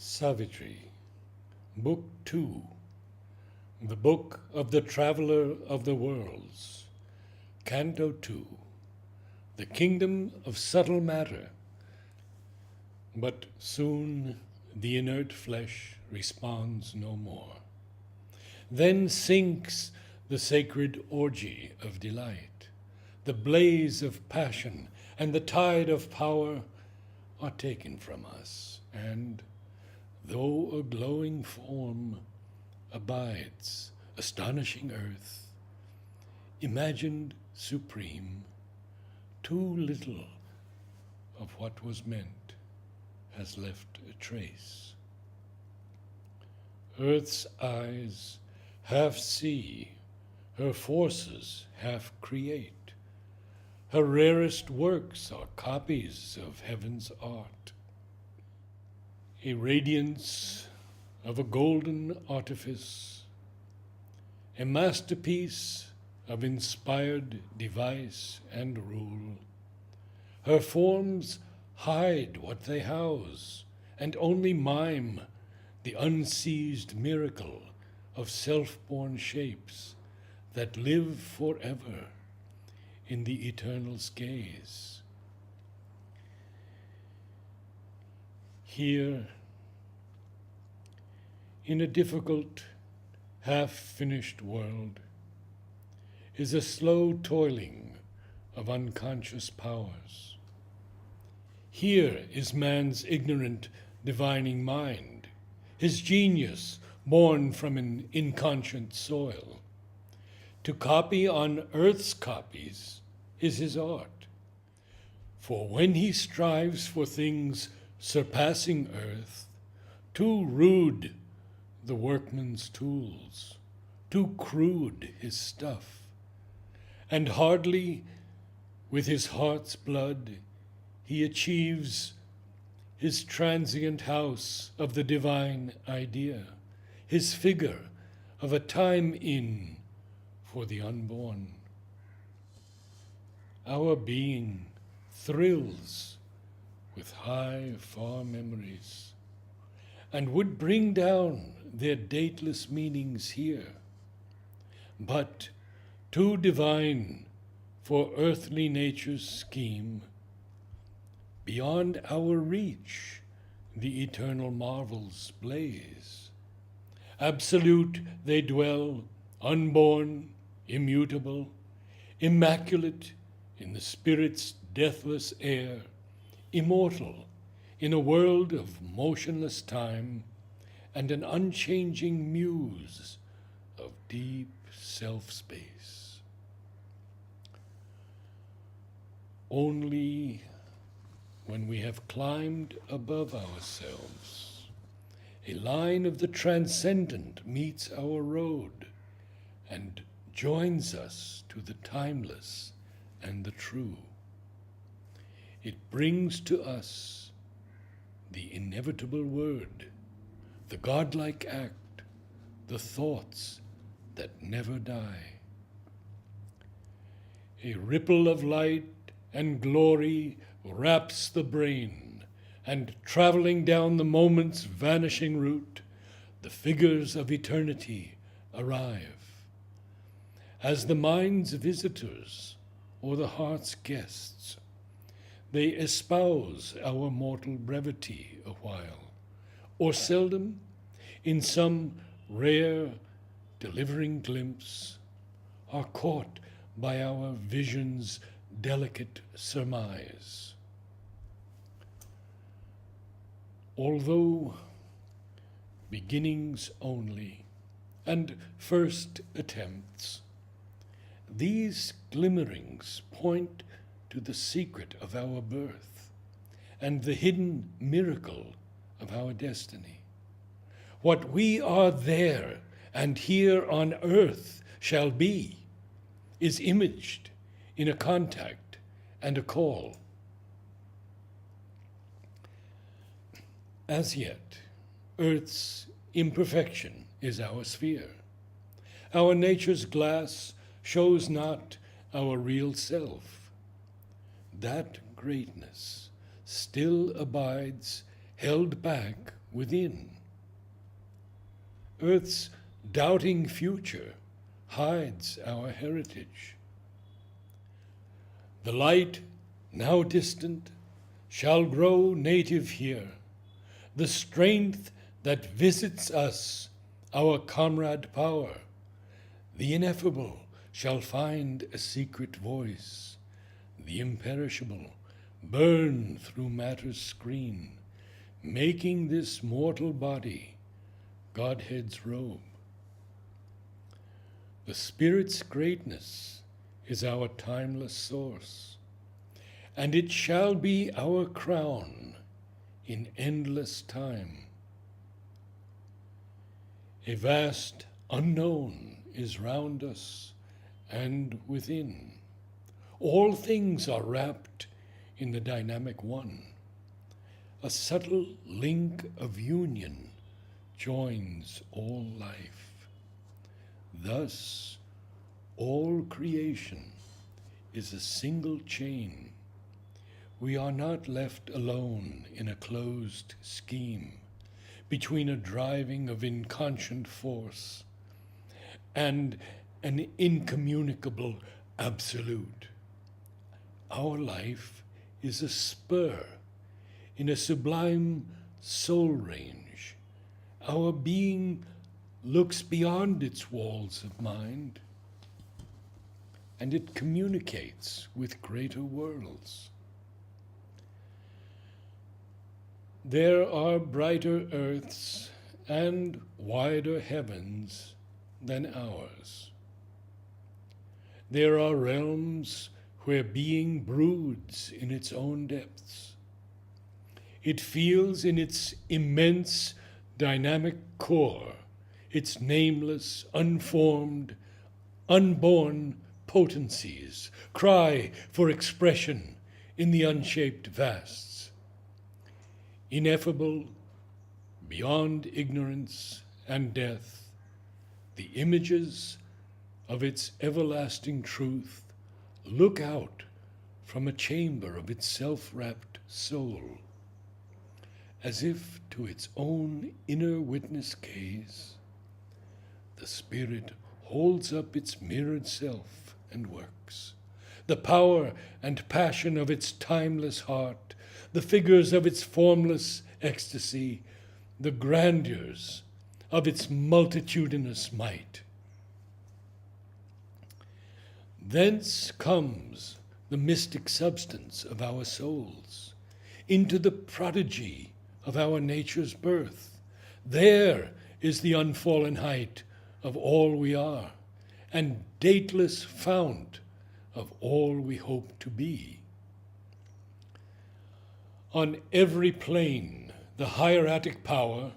Savitri, Book 2, the Book of the Traveller of the Worlds, Canto 2, the Kingdom of Subtle Matter. But soon the inert flesh responds no more. Then sinks the sacred orgy of delight. The blaze of passion and the tide of power are taken from us, and though a glowing form abides, astonishing earth, imagined supreme, too little of what was meant has left a trace. Earth's eyes half see, her forces half create. Her rarest works are copies of heaven's art. A radiance of a golden artifice, a masterpiece of inspired device and rule. Her forms hide what they house, and only mime the unseized miracle of self-born shapes that live forever in the eternal's gaze. Here, in a difficult, half-finished world, is a slow toiling of unconscious powers. Here is man's ignorant, divining mind, his genius born from an inconscient soil. To copy on earth's copies is his art. For when he strives for things surpassing earth, too rude the workman's tools, too crude his stuff, and hardly with his heart's blood he achieves his transient house of the divine idea, his figure of a time inn for the unborn. Our being thrills with high, far memories, and would bring down their dateless meanings here, but too divine for earthly nature's scheme. Beyond our reach the eternal marvels blaze. Absolute they dwell, unborn, immutable, immaculate in the Spirit's deathless air, immortal in a world of motionless time, and an unchanging muse of deep self-space. Only when we have climbed above ourselves, a line of the transcendent meets our road and joins us to the timeless and the true. It brings to us the inevitable word, the godlike act, the thoughts that never die. A ripple of light and glory wraps the brain, and traveling down the moment's vanishing route, the figures of eternity arrive. As the mind's visitors or the heart's guests, they espouse our mortal brevity a while, or seldom, in some rare, delivering glimpse, are caught by our vision's delicate surmise. Although beginnings only, and first attempts, these glimmerings point to the secret of our birth and the hidden miracle of our destiny. What we are there and here on earth shall be is imaged in a contact and a call. As yet, earth's imperfection is our sphere. Our nature's glass shows not our real self. That greatness still abides, held back within. Earth's doubting future hides our heritage. The light, now distant, shall grow native here. The strength that visits us, our comrade power, the ineffable shall find a secret voice. The imperishable burn through matter's screen, making this mortal body Godhead's robe. The Spirit's greatness is our timeless source, and it shall be our crown in endless time. A vast unknown is round us and within. All things are wrapped in the dynamic one. A subtle link of union joins all life. Thus, all creation is a single chain. We are not left alone in a closed scheme between a driving of inconscient force and an incommunicable absolute. Our life is a spur in a sublime soul range. Our being looks beyond its walls of mind, and it communicates with greater worlds. There are brighter earths and wider heavens than ours. There are realms where being broods in its own depths. It feels in its immense dynamic core its nameless, unformed, unborn potencies cry for expression in the unshaped vasts. Ineffable, beyond ignorance and death, the images of its everlasting truth look out from a chamber of its self-wrapped soul, as if to its own inner witness gaze, the Spirit holds up its mirrored self and works. The power and passion of its timeless heart, the figures of its formless ecstasy, the grandeurs of its multitudinous might. Thence comes the mystic substance of our souls, into the prodigy of our nature's birth. There is the unfallen height of all we are, and dateless fount of all we hope to be. On every plane, the hieratic power,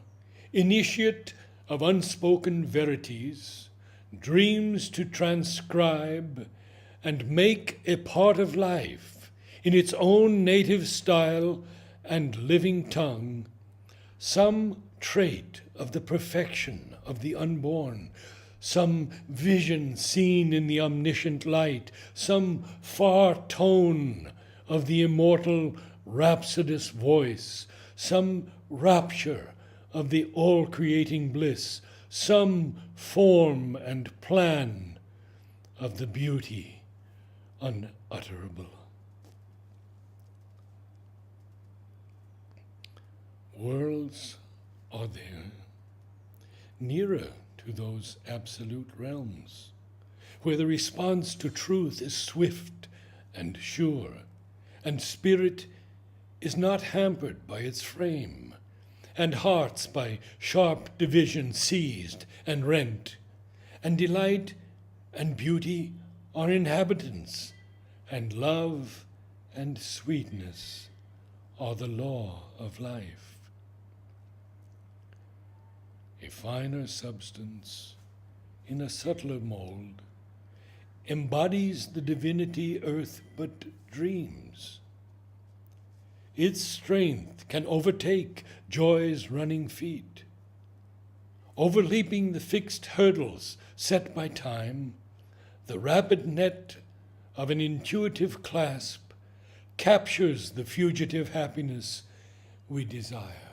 initiate of unspoken verities, dreams to transcribe and make a part of life in its own native style and living tongue, some trait of the perfection of the unborn, some vision seen in the omniscient light, some far tone of the immortal rhapsodous voice, some rapture of the all-creating bliss, some form and plan of the beauty unutterable. Worlds are there, nearer to those absolute realms, where the response to truth is swift and sure, and spirit is not hampered by its frame, and hearts by sharp division seized and rent, and delight and beauty are inhabitants, and love and sweetness are the law of life. A finer substance, in a subtler mold, embodies the divinity earth but dreams. Its strength can overtake joy's running feet. Overleaping the fixed hurdles set by time, the rapid net of an intuitive clasp captures the fugitive happiness we desire.